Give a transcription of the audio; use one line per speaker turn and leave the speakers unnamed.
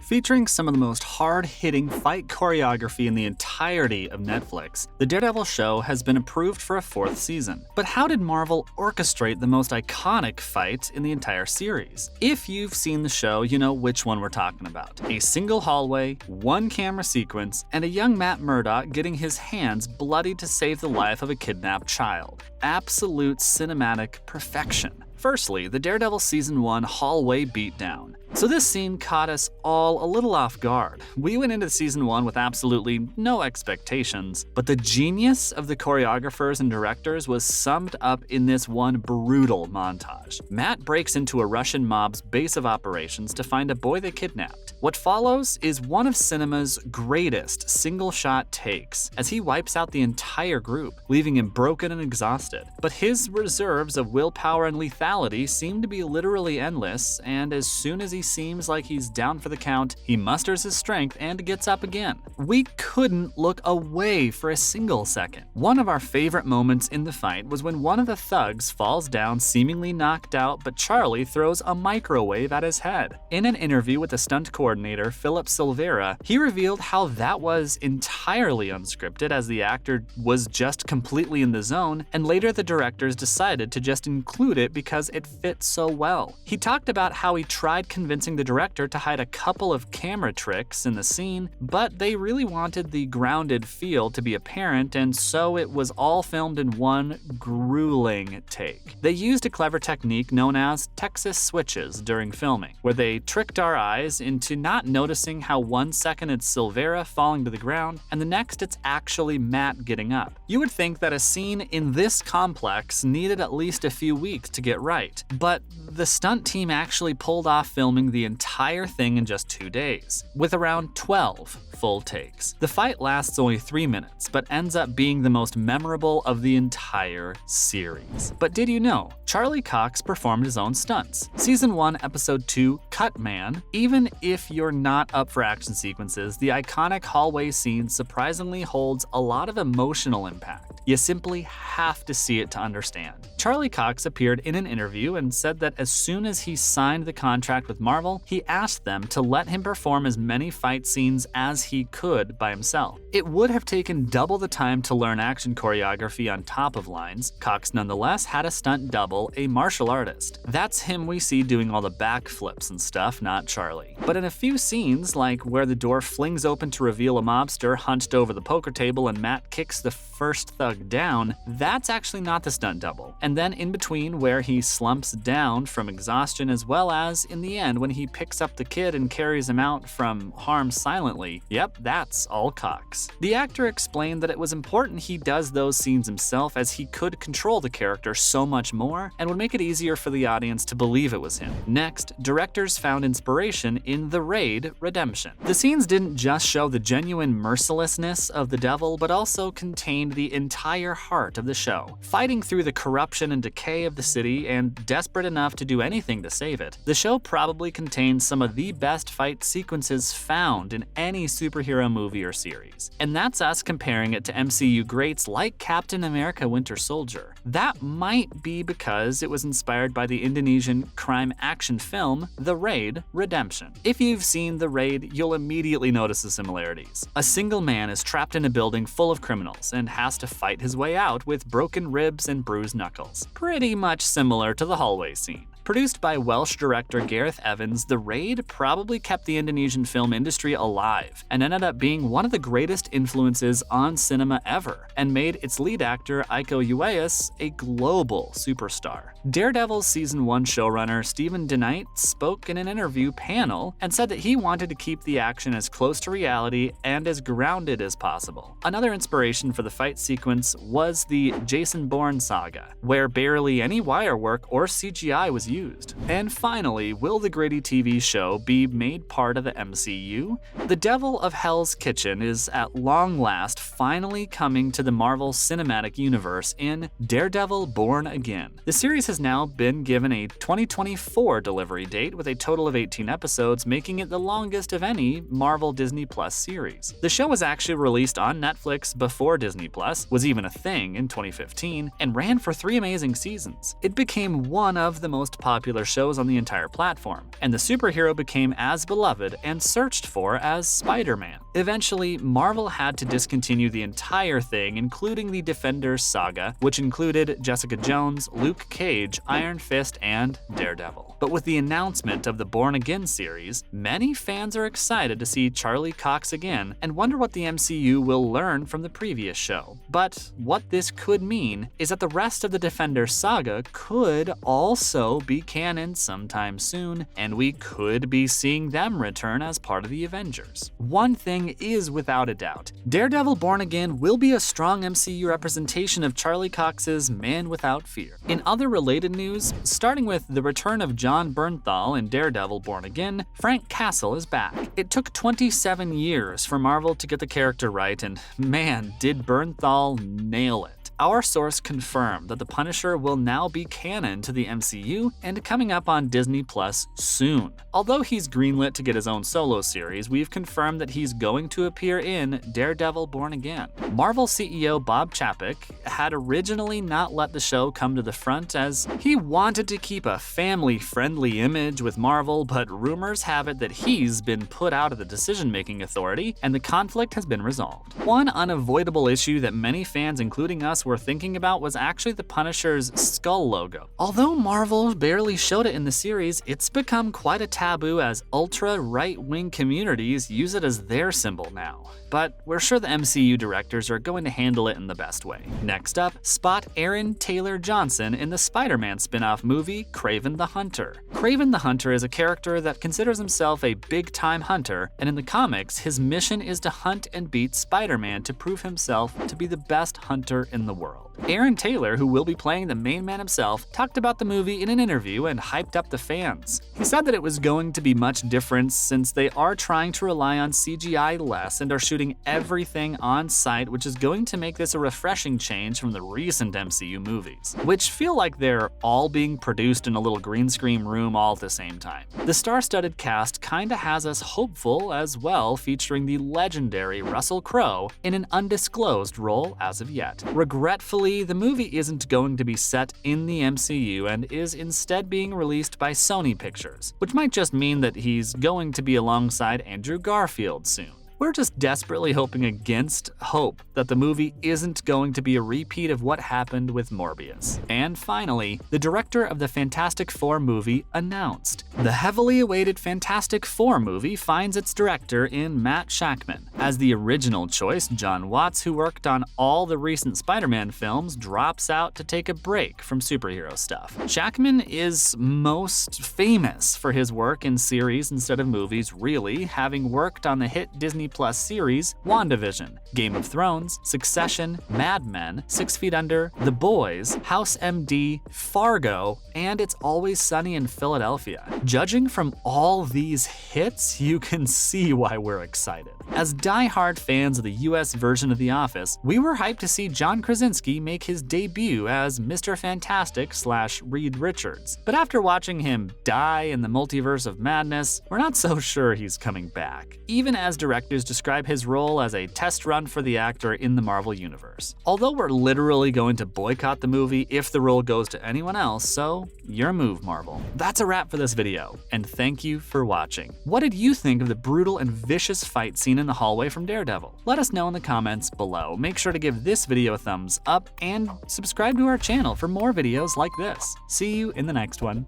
Featuring some of the most hard-hitting fight choreography in the entirety of Netflix, the Daredevil show has been approved for a 4th season. But how did Marvel orchestrate the most iconic fight in the entire series? If you've seen the show, you know which one we're talking about. A single hallway, one camera sequence, and a young Matt Murdock getting his hands bloodied to save the life of a kidnapped child. Absolute cinematic perfection. Firstly, the Daredevil Season 1 hallway beatdown. So this scene caught us all a little off guard. We went into Season 1 with absolutely no expectations, but the genius of the choreographers and directors was summed up in this one brutal montage. Matt breaks into a Russian mob's base of operations to find a boy they kidnapped. What follows is one of cinema's greatest single-shot takes, as he wipes out the entire group, leaving him broken and exhausted. But his reserves of willpower and lethality seem to be literally endless, and as soon as he seems like he's down for the count, he musters his strength and gets up again. We couldn't look away for a single second. One of our favorite moments in the fight was when one of the thugs falls down seemingly knocked out, but Charlie throws a microwave at his head. In an interview with the stunt coordinator, Philip Silvera, he revealed how that was entirely unscripted, as the actor was just completely in the zone, and later the directors decided to just include it because it fit so well. He talked about how he tried convincing the director to hide a couple of camera tricks in the scene, but they really wanted the grounded feel to be apparent, and so it was all filmed in one grueling take. They used a clever technique known as Texas switches during filming, where they tricked our eyes into not noticing how 1 second it's Silvera falling to the ground, and the next it's actually Matt getting up. You would think that a scene in this complex needed at least a few weeks to get right, but the stunt team actually pulled off filming the entire thing in just 2 days, with around 12 full takes. The fight lasts only 3 minutes, but ends up being the most memorable of the entire series. But did you know, Charlie Cox performed his own stunts? Season 1, Episode 2, Cut Man. Even if you're not up for action sequences, the iconic hallway scene surprisingly holds a lot of emotional impact. You simply have to see it to understand. Charlie Cox appeared in an interview and said that as soon as he signed the contract with Marvel, he asked them to let him perform as many fight scenes as he could by himself. It would have taken double the time to learn action choreography on top of lines. Cox nonetheless had a stunt double, a martial artist. That's him we see doing all the backflips and stuff, not Charlie. But in a few scenes, like where the door flings open to reveal a mobster hunched over the poker table and Matt kicks the first thug down, that's actually not the stunt double. And then in between, where he slumps down from exhaustion, as well as in the end when he picks up the kid and carries him out from harm silently, yep, that's all Cox. The actor explained that it was important he does those scenes himself, as he could control the character so much more and would make it easier for the audience to believe it was him. Next, directors found inspiration in The Raid: Redemption. The scenes didn't just show the genuine mercilessness of the devil, but also contained the entire heart of the show. Fighting through the corruption and decay of the city and desperate enough to do anything to save it, the show probably contains some of the best fight sequences found in any superhero movie or series. And that's us comparing it to MCU greats like Captain America: Winter Soldier. That might be because it was inspired by the Indonesian crime action film The Raid: Redemption. If you've seen The Raid, you'll immediately notice the similarities. A single man is trapped in a building full of criminals and has to fight his way out with broken ribs and bruised knuckles. Pretty much similar to the hallway scene. Produced by Welsh director Gareth Evans, The Raid probably kept the Indonesian film industry alive and ended up being one of the greatest influences on cinema ever, and made its lead actor Iko Uwais a global superstar. Daredevil's Season 1 showrunner Stephen DeKnight spoke in an interview panel and said that he wanted to keep the action as close to reality and as grounded as possible. Another inspiration for the fight sequence was the Jason Bourne saga, where barely any wire work or CGI was used. And finally, will the gritty TV show be made part of the MCU? The Devil of Hell's Kitchen is at long last finally coming to the Marvel Cinematic Universe in Daredevil Born Again. The series has now been given a 2024 delivery date with a total of 18 episodes, making it the longest of any Marvel Disney Plus series. The show was actually released on Netflix before Disney Plus was even a thing in 2015 and ran for 3 amazing seasons. It became one of the most popular shows on the entire platform, and the superhero became as beloved and searched for as Spider-Man. Eventually, Marvel had to discontinue the entire thing, including the Defenders saga, which included Jessica Jones, Luke Cage, Iron Fist, and Daredevil. But with the announcement of the Born Again series, many fans are excited to see Charlie Cox again and wonder what the MCU will learn from the previous show. But what this could mean is that the rest of the Defenders saga could also be canon sometime soon, and we could be seeing them return as part of the Avengers. One thing is without a doubt, Daredevil Born Again will be a strong MCU representation of Charlie Cox's Man Without Fear. In other related news, starting with the return of Jon Bernthal in Daredevil Born Again, Frank Castle is back. It took 27 years for Marvel to get the character right, and man, did Bernthal nail it. Our source confirmed that the Punisher will now be canon to the MCU and coming up on Disney Plus soon. Although he's greenlit to get his own solo series, we've confirmed that he's going to appear in Daredevil Born Again. Marvel CEO Bob Chapek had originally not let the show come to the front as he wanted to keep a family-friendly image with Marvel, but rumors have it that he's been put out of the decision-making authority and the conflict has been resolved. One unavoidable issue that many fans, including us, were thinking about was actually the Punisher's skull logo. Although Marvel barely showed it in the series, it's become quite a taboo as ultra-right-wing communities use it as their symbol now. But we're sure the MCU directors are going to handle it in the best way. Next up, spot Aaron Taylor Johnson in the Spider-Man spin-off movie Kraven the Hunter. Kraven the Hunter is a character that considers himself a big-time hunter, and in the comics, his mission is to hunt and beat Spider-Man to prove himself to be the best hunter in the world. Aaron Taylor, who will be playing the main man himself, talked about the movie in an interview and hyped up the fans. He said that it was going to be much different since they are trying to rely on CGI less and are shooting everything on site, which is going to make this a refreshing change from the recent MCU movies, which feel like they're all being produced in a little green screen room all at the same time. The star-studded cast kinda has us hopeful as well, featuring the legendary Russell Crowe in an undisclosed role as of yet. Regretfully, the movie isn't going to be set in the MCU and is instead being released by Sony Pictures, which might just mean that he's going to be alongside Andrew Garfield soon. We're just desperately hoping against hope that the movie isn't going to be a repeat of what happened with Morbius. And finally, the director of the Fantastic Four movie announced. The heavily awaited Fantastic Four movie finds its director in Matt Shakman. As the original choice, John Watts, who worked on all the recent Spider-Man films, drops out to take a break from superhero stuff. Shakman is most famous for his work in series instead of movies, really, having worked on the hit Disney Plus series WandaVision, Game of Thrones, Succession, Mad Men, 6 Feet Under, The Boys, House MD, Fargo, and It's Always Sunny in Philadelphia. Judging from all these hits, you can see why we're excited. As die-hard fans of the US version of The Office, we were hyped to see John Krasinski make his debut as Mr. Fantastic / Reed Richards. But after watching him die in the multiverse of madness, we're not so sure he's coming back, even as directors describe his role as a test run for the actor in the Marvel Universe. Although we're literally going to boycott the movie if the role goes to anyone else, so your move, Marvel. That's a wrap for this video, and thank you for watching. What did you think of the brutal and vicious fight scene in the hallway from Daredevil? Let us know in the comments below. Make sure to give this video a thumbs up and subscribe to our channel for more videos like this. See you in the next one.